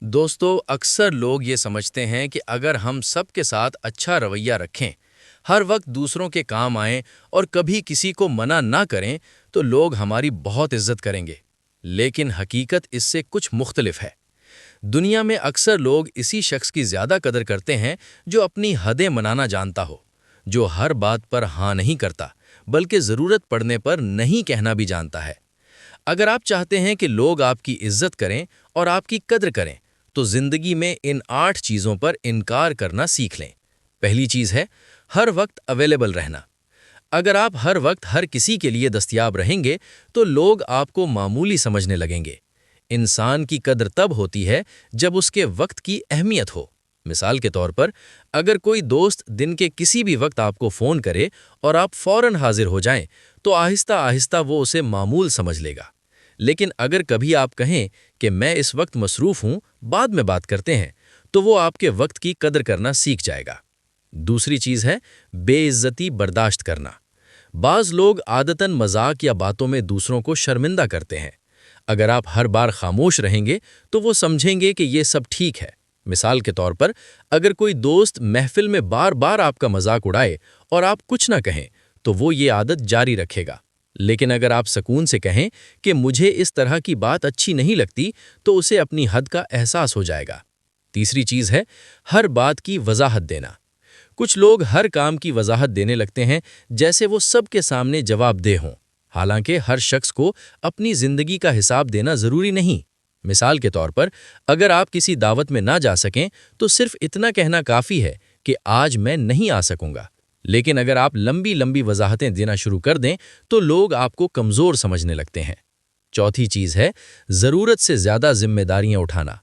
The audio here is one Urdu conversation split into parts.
دوستو اکثر لوگ یہ سمجھتے ہیں کہ اگر ہم سب کے ساتھ اچھا رویہ رکھیں، ہر وقت دوسروں کے کام آئیں اور کبھی کسی کو منع نہ کریں تو لوگ ہماری بہت عزت کریں گے۔ لیکن حقیقت اس سے کچھ مختلف ہے۔ دنیا میں اکثر لوگ اسی شخص کی زیادہ قدر کرتے ہیں جو اپنی حدیں منانا جانتا ہو، جو ہر بات پر ہاں نہیں کرتا بلکہ ضرورت پڑنے پر نہیں کہنا بھی جانتا ہے۔ اگر آپ چاہتے ہیں کہ لوگ آپ کی عزت کریں اور آپ کی قدر کریں تو زندگی میں ان 8 چیزوں پر انکار کرنا سیکھ لیں۔ پہلی چیز ہے ہر وقت اویلیبل رہنا۔ اگر آپ ہر وقت ہر کسی کے لیے دستیاب رہیں گے تو لوگ آپ کو معمولی سمجھنے لگیں گے۔ انسان کی قدر تب ہوتی ہے جب اس کے وقت کی اہمیت ہو۔ مثال کے طور پر، اگر کوئی دوست دن کے کسی بھی وقت آپ کو فون کرے اور آپ فوراً حاضر ہو جائیں تو آہستہ آہستہ وہ اسے معمول سمجھ لے گا۔ لیکن اگر کبھی آپ کہیں کہ میں اس وقت مصروف ہوں، بعد میں بات کرتے ہیں، تو وہ آپ کے وقت کی قدر کرنا سیکھ جائے گا۔ دوسری چیز ہے بے عزتی برداشت کرنا۔ بعض لوگ عادتاً مذاق یا باتوں میں دوسروں کو شرمندہ کرتے ہیں۔ اگر آپ ہر بار خاموش رہیں گے تو وہ سمجھیں گے کہ یہ سب ٹھیک ہے۔ مثال کے طور پر، اگر کوئی دوست محفل میں بار بار آپ کا مذاق اڑائے اور آپ کچھ نہ کہیں تو وہ یہ عادت جاری رکھے گا۔ لیکن اگر آپ سکون سے کہیں کہ مجھے اس طرح کی بات اچھی نہیں لگتی تو اسے اپنی حد کا احساس ہو جائے گا۔ تیسری چیز ہے ہر بات کی وضاحت دینا۔ کچھ لوگ ہر کام کی وضاحت دینے لگتے ہیں جیسے وہ سب کے سامنے جواب دہ ہوں، حالانکہ ہر شخص کو اپنی زندگی کا حساب دینا ضروری نہیں۔ مثال کے طور پر، اگر آپ کسی دعوت میں نہ جا سکیں تو صرف اتنا کہنا کافی ہے کہ آج میں نہیں آ سکوں گا۔ لیکن اگر آپ لمبی لمبی وضاحتیں دینا شروع کر دیں تو لوگ آپ کو کمزور سمجھنے لگتے ہیں۔ چوتھی چیز ہے ضرورت سے زیادہ ذمہ داریاں اٹھانا۔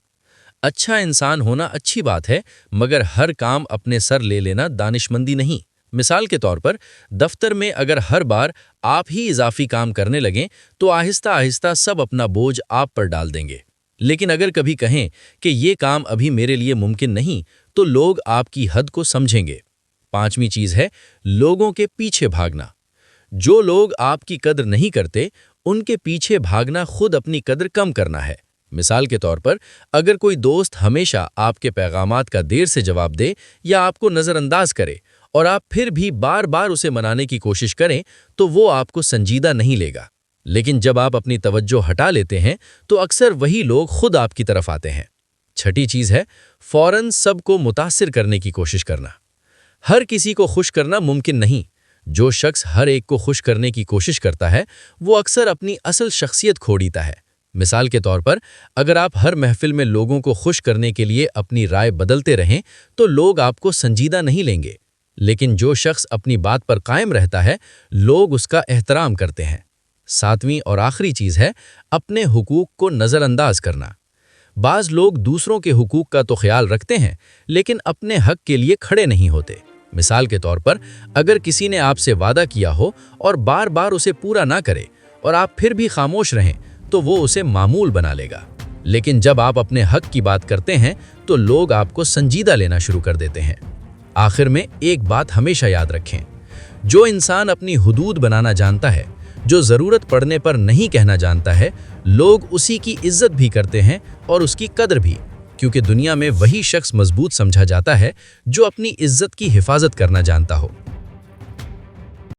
اچھا انسان ہونا اچھی بات ہے، مگر ہر کام اپنے سر لے لینا دانشمندی نہیں۔ مثال کے طور پر، دفتر میں اگر ہر بار آپ ہی اضافی کام کرنے لگیں تو آہستہ آہستہ سب اپنا بوجھ آپ پر ڈال دیں گے۔ لیکن اگر کبھی کہیں کہ یہ کام ابھی میرے لیے ممکن نہیں تو لوگ آپ کی حد کو سمجھیں گے۔ پانچویں چیز ہے لوگوں کے پیچھے بھاگنا۔ جو لوگ آپ کی قدر نہیں کرتے، ان کے پیچھے بھاگنا خود اپنی قدر کم کرنا ہے۔ مثال کے طور پر، اگر کوئی دوست ہمیشہ آپ کے پیغامات کا دیر سے جواب دے یا آپ کو نظر انداز کرے اور آپ پھر بھی بار بار اسے منانے کی کوشش کریں تو وہ آپ کو سنجیدہ نہیں لے گا۔ لیکن جب آپ اپنی توجہ ہٹا لیتے ہیں تو اکثر وہی لوگ خود آپ کی طرف آتے ہیں۔ چھٹی چیز ہے فوراً سب کو متاثر کرنے کی کوشش کرنا۔ ہر کسی کو خوش کرنا ممکن نہیں۔ جو شخص ہر ایک کو خوش کرنے کی کوشش کرتا ہے وہ اکثر اپنی اصل شخصیت کھو دیتا ہے۔ مثال کے طور پر، اگر آپ ہر محفل میں لوگوں کو خوش کرنے کے لیے اپنی رائے بدلتے رہیں تو لوگ آپ کو سنجیدہ نہیں لیں گے۔ لیکن جو شخص اپنی بات پر قائم رہتا ہے، لوگ اس کا احترام کرتے ہیں۔ ساتویں اور آخری چیز ہے اپنے حقوق کو نظر انداز کرنا۔ بعض لوگ دوسروں کے حقوق کا تو خیال رکھتے ہیں لیکن اپنے حق کے لیے کھڑے نہیں ہوتے۔ مثال کے طور پر، اگر کسی نے آپ سے وعدہ کیا ہو اور بار بار اسے پورا نہ کرے اور آپ پھر بھی خاموش رہیں تو وہ اسے معمول بنا لے گا۔ لیکن جب آپ اپنے حق کی بات کرتے ہیں تو لوگ آپ کو سنجیدہ لینا شروع کر دیتے ہیں۔ آخر میں ایک بات ہمیشہ یاد رکھیں، جو انسان اپنی حدود بنانا جانتا ہے، جو ضرورت پڑنے پر نہیں کہنا جانتا ہے، لوگ اسی کی عزت بھی کرتے ہیں اور اس کی قدر بھی، کیونکہ دنیا میں وہی شخص مضبوط سمجھا جاتا ہے جو اپنی عزت کی حفاظت کرنا جانتا ہو۔